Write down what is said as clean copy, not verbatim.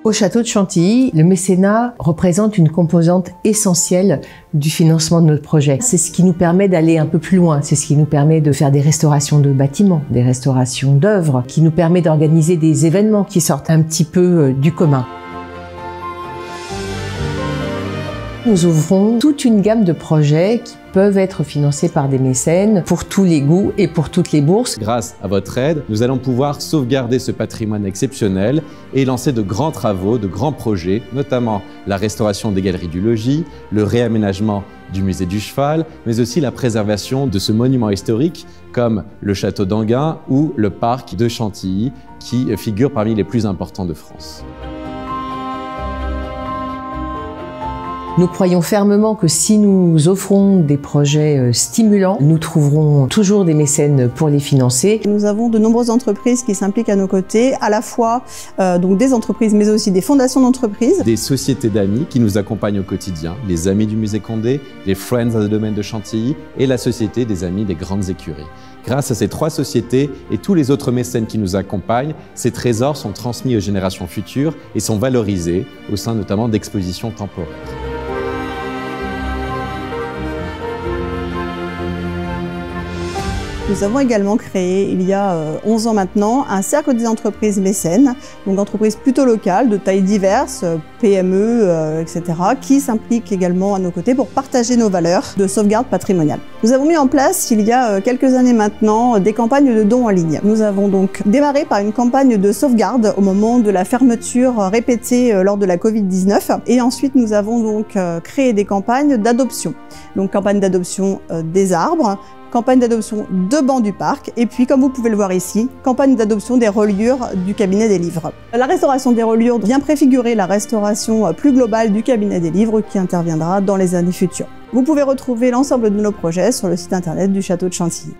Au château de Chantilly, le mécénat représente une composante essentielle du financement de notre projet. C'est ce qui nous permet d'aller un peu plus loin, c'est ce qui nous permet de faire des restaurations de bâtiments, des restaurations d'œuvres, qui nous permet d'organiser des événements qui sortent un petit peu du commun. Nous ouvrons toute une gamme de projets qui peuvent être financés par des mécènes pour tous les goûts et pour toutes les bourses. Grâce à votre aide, nous allons pouvoir sauvegarder ce patrimoine exceptionnel et lancer de grands travaux, de grands projets, notamment la restauration des galeries du logis, le réaménagement du musée du cheval, mais aussi la préservation de ce monument historique comme le château d'Enghien ou le parc de Chantilly qui figurent parmi les plus importants de France. Nous croyons fermement que si nous offrons des projets stimulants, nous trouverons toujours des mécènes pour les financer. Nous avons de nombreuses entreprises qui s'impliquent à nos côtés, à la fois donc des entreprises mais aussi des fondations d'entreprises. Des sociétés d'amis qui nous accompagnent au quotidien, les Amis du Musée Condé, les Friends of the Domaine de Chantilly et la Société des Amis des Grandes Écuries. Grâce à ces trois sociétés et tous les autres mécènes qui nous accompagnent, ces trésors sont transmis aux générations futures et sont valorisés au sein notamment d'expositions temporaires. Nous avons également créé, il y a 11 ans maintenant, un cercle des entreprises mécènes, donc d'entreprises plutôt locales, de tailles diverses, PME, etc., qui s'impliquent également à nos côtés pour partager nos valeurs de sauvegarde patrimoniale. Nous avons mis en place, il y a quelques années maintenant, des campagnes de dons en ligne. Nous avons donc démarré par une campagne de sauvegarde au moment de la fermeture répétée lors de la Covid-19, et ensuite nous avons donc créé des campagnes d'adoption. Donc campagne d'adoption des arbres, campagne d'adoption de bancs du parc, et puis, comme vous pouvez le voir ici, campagne d'adoption des reliures du cabinet des livres. La restauration des reliures vient préfigurer la restauration plus globale du cabinet des livres qui interviendra dans les années futures. Vous pouvez retrouver l'ensemble de nos projets sur le site internet du château de Chantilly.